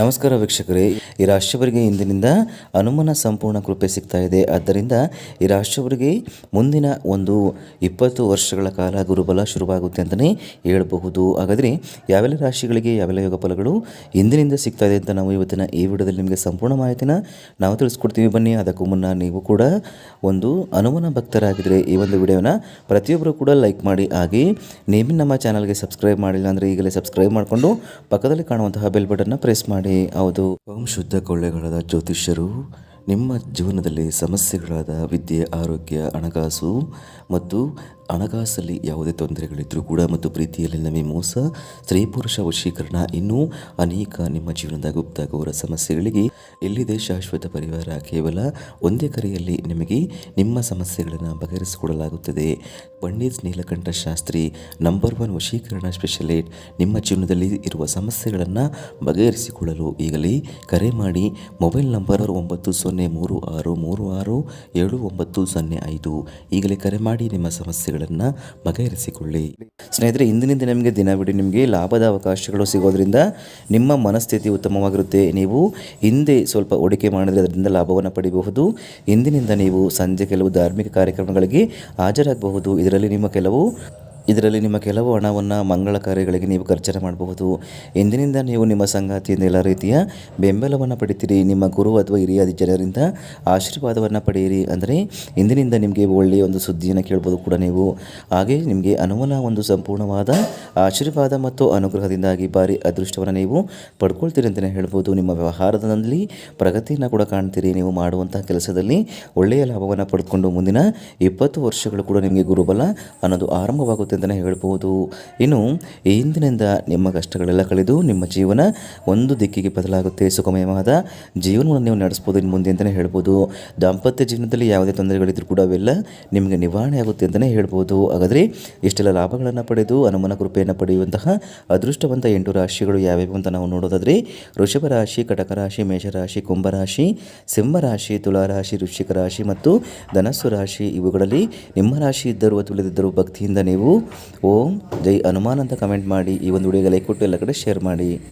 ನಮಸ್ಕಾರ ವೀಕ್ಷಕರೇ, ಈ ರಾಶಿಯವರಿಗೆ ಇಂದಿನಿಂದ ಹನುಮನ ಸಂಪೂರ್ಣ ಕೃಪೆ ಸಿಗ್ತಾ ಇದೆ. ಆದ್ದರಿಂದ ಈ ರಾಶಿಯವರಿಗೆ ಮುಂದಿನ ಒಂದು 20 ವರ್ಷಗಳ ಕಾಲ ಗುರುಬಲ ಶುರುವಾಗುತ್ತೆ ಅಂತಲೇ ಹೇಳಬಹುದು. ಹಾಗಾದರೆ ಯಾವೆಲ್ಲ ರಾಶಿಗಳಿಗೆ ಯಾವೆಲ್ಲ ಯೋಗ ಫಲಗಳು ಇಂದಿನಿಂದ ಸಿಗ್ತಾ ಇದೆ ಅಂತ ನಾವು ಇವತ್ತಿನ ಈ ವಿಡಿಯೋದಲ್ಲಿ ನಿಮಗೆ ಸಂಪೂರ್ಣ ಮಾಹಿತಿನ ನಾವು ತಿಳಿಸ್ಕೊಡ್ತೀವಿ. ಬನ್ನಿ, ಅದಕ್ಕೂ ಮುನ್ನ ನೀವು ಕೂಡ ಒಂದು ಹನುಮನ ಭಕ್ತರಾಗಿದ್ದರೆ ಈ ಒಂದು ವಿಡಿಯೋನ ಪ್ರತಿಯೊಬ್ಬರು ಕೂಡ ಲೈಕ್ ಮಾಡಿ. ಹಾಗೆ ನೀವು ನಮ್ಮ ಚಾನಲ್ಗೆ ಸಬ್ಸ್ಕ್ರೈಬ್ ಮಾಡಿಲ್ಲ ಅಂದರೆ ಈಗಲೇ ಸಬ್ಸ್ಕ್ರೈಬ್ ಮಾಡಿಕೊಂಡು ಪಕ್ಕದಲ್ಲಿ ಕಾಣುವಂತಹ ಬೆಲ್ ಬಟನ್ನ ಪ್ರೆಸ್ ಮಾಡಿ. ಹೌದು, ಓಂ ಶುದ್ಧ ಕೊಳ್ಳೆಗಳಾದ ಜ್ಯೋತಿಷ್ಯರು ನಿಮ್ಮ ಜೀವನದಲ್ಲಿ ಸಮಸ್ಯೆಗಳಾದ ವಿದ್ಯೆ, ಆರೋಗ್ಯ, ಹಣಕಾಸು ಮತ್ತು ಹಣಕಾಸಲ್ಲಿ ಯಾವುದೇ ತೊಂದರೆಗಳಿದ್ದರೂ ಕೂಡ ಮತ್ತು ಪ್ರೀತಿಯಲ್ಲಿ ನಮಗೆ ಮೋಸ, ಸ್ತ್ರೀ ಪುರುಷ ವಶೀಕರಣ, ಇನ್ನೂ ಅನೇಕ ನಿಮ್ಮ ಜೀವನದ ಗುಪ್ತ ಘೋರ ಸಮಸ್ಯೆಗಳಿಗೆ ಎಲ್ಲಿದೆ ಶಾಶ್ವತ ಪರಿಹಾರ. ಕೇವಲ ಒಂದೇ ಕರೆಯಲ್ಲಿ ನಿಮಗೆ ನಿಮ್ಮ ಸಮಸ್ಯೆಗಳನ್ನು ಬಗೆಹರಿಸಿಕೊಡಲಾಗುತ್ತದೆ. ಪಂಡಿತ್ ನೀಲಕಂಠ ಶಾಸ್ತ್ರಿ ನಂಬರ್ 1 ವಶೀಕರಣ ಸ್ಪೆಷಲಿಸ್ಟ್. ನಿಮ್ಮ ಜೀವನದಲ್ಲಿ ಇರುವ ಸಮಸ್ಯೆಗಳನ್ನು ಬಗೆಹರಿಸಿಕೊಳ್ಳಲು ಈಗಲೇ ಕರೆ ಮಾಡಿ. Mobile number 9036367905. ಈಗಲೇ ಕರೆ ಮಾಡಿ ನಿಮ್ಮ ಸಮಸ್ಯೆಗಳನ್ನು ಬಗೆಹರಿಸಿಕೊಳ್ಳಿ. ಸ್ನೇಹಿತರೆ, ಇಂದಿನಿಂದ ನಿಮಗೆ ದಿನವಿಡೀ ನಿಮಗೆ ಲಾಭದ ಅವಕಾಶಗಳು ಸಿಗೋದ್ರಿಂದ ನಿಮ್ಮ ಮನಸ್ಥಿತಿ ಉತ್ತಮವಾಗಿರುತ್ತೆ. ನೀವು ಹಿಂದೆ ಸ್ವಲ್ಪ ಹೂಡಿಕೆ ಮಾಡಿದರೆ ಅದರಿಂದ ಲಾಭವನ್ನು ಪಡೆಯಬಹುದು. ಇಂದಿನಿಂದ ನೀವು ಸಂಜೆ ಕೆಲವು ಧಾರ್ಮಿಕ ಕಾರ್ಯಕ್ರಮಗಳಿಗೆ ಹಾಜರಾಗಬಹುದು. ಇದರಲ್ಲಿ ನಿಮ್ಮ ಕೆಲವು ಹಣವನ್ನು ಮಂಗಳ ಕಾರ್ಯಗಳಿಗೆ ನೀವು ಖರ್ಚನ್ನು ಮಾಡಬಹುದು. ಇಂದಿನಿಂದ ನೀವು ನಿಮ್ಮ ಸಂಗಾತಿಯಿಂದ ಎಲ್ಲ ರೀತಿಯ ಬೆಂಬಲವನ್ನು ಪಡಿತೀರಿ. ನಿಮ್ಮ ಗುರು ಅಥವಾ ಹಿರಿಯ ಜನರಿಂದ ಆಶೀರ್ವಾದವನ್ನು ಪಡೆಯಿರಿ. ಅಂದರೆ ಇಂದಿನಿಂದ ನಿಮಗೆ ಒಳ್ಳೆಯ ಒಂದು ಸುದ್ದಿಯನ್ನು ಕೇಳ್ಬೋದು ಕೂಡ ನೀವು. ಹಾಗೆ ನಿಮಗೆ ಹನುಮನ ಒಂದು ಸಂಪೂರ್ಣವಾದ ಆಶೀರ್ವಾದ ಮತ್ತು ಅನುಗ್ರಹದಿಂದಾಗಿ ಭಾರಿ ಅದೃಷ್ಟವನ್ನು ನೀವು ಪಡ್ಕೊಳ್ತೀರಿ ಅಂತಲೇ ಹೇಳ್ಬೋದು. ನಿಮ್ಮ ವ್ಯವಹಾರದಲ್ಲಿ ಪ್ರಗತಿಯನ್ನು ಕೂಡ ಕಾಣ್ತೀರಿ. ನೀವು ಮಾಡುವಂತಹ ಕೆಲಸದಲ್ಲಿ ಒಳ್ಳೆಯ ಲಾಭವನ್ನು ಪಡೆದುಕೊಂಡು ಮುಂದಿನ 20 ವರ್ಷಗಳು ಕೂಡ ನಿಮಗೆ ಗುರುಬಲ ಅನ್ನೋದು ಆರಂಭವಾಗುತ್ತೆ ಅಂತಲೇ ಹೇಳ್ಬೋದು. ಇನ್ನು ಈ ಇಂದಿನಿಂದ ನಿಮ್ಮ ಕಷ್ಟಗಳೆಲ್ಲ ಕಳೆದು ನಿಮ್ಮ ಜೀವನ ಒಂದು ದಿಕ್ಕಿಗೆ ಬದಲಾಗುತ್ತೆ. ಸುಖಮಯವಾದ ಜೀವನವನ್ನು ನೀವು ನಡೆಸ್ಬೋದು ಇನ್ನು ಮುಂದೆ ಅಂತಲೇ ಹೇಳ್ಬೋದು. ದಾಂಪತ್ಯ ಜೀವನದಲ್ಲಿ ಯಾವುದೇ ತೊಂದರೆಗಳಿದ್ರೂ ಕೂಡ ಅವೆಲ್ಲ ನಿಮಗೆ ನಿವಾರಣೆ ಆಗುತ್ತೆ ಅಂತಲೇ ಹೇಳ್ಬೋದು. ಹಾಗಾದರೆ ಇಷ್ಟೆಲ್ಲ ಲಾಭಗಳನ್ನು ಪಡೆದು ಹನುಮನ ಕೃಪೆಯನ್ನು ಪಡೆಯುವಂತಹ ಅದೃಷ್ಟವಂತ 8 ರಾಶಿಗಳು ಯಾವ್ಯಾವು ಅಂತ ನಾವು ನೋಡೋದಾದರೆ ವೃಷಭ ರಾಶಿ, ಕಟಕ ರಾಶಿ, ಮೇಷರಾಶಿ, ಕುಂಭರಾಶಿ, ಸಿಂಹರಾಶಿ, ತುಲಾರಾಶಿ, ವೃಶ್ಚಿಕ ರಾಶಿ ಮತ್ತು ಧನಸ್ಸು ರಾಶಿ. ಇವುಗಳಲ್ಲಿ ನಿಮ್ಮ ರಾಶಿ ಇದ್ದರೂ ಅಥವಾ ಇಲ್ಲದಿದ್ದರೂ ಭಕ್ತಿಯಿಂದ ನೀವು ಓಂ ಜೈ ಹನುಮಾನ್ ಅಂತ ಕಮೆಂಟ್ ಮಾಡಿ. ಈ ಒಂದು ವಿಡಿಯೋಗೆ ಲೈಕ್ ಕೊಟ್ಟು ಎಲ್ಲ ಕಡೆ ಶೇರ್ ಮಾಡಿ.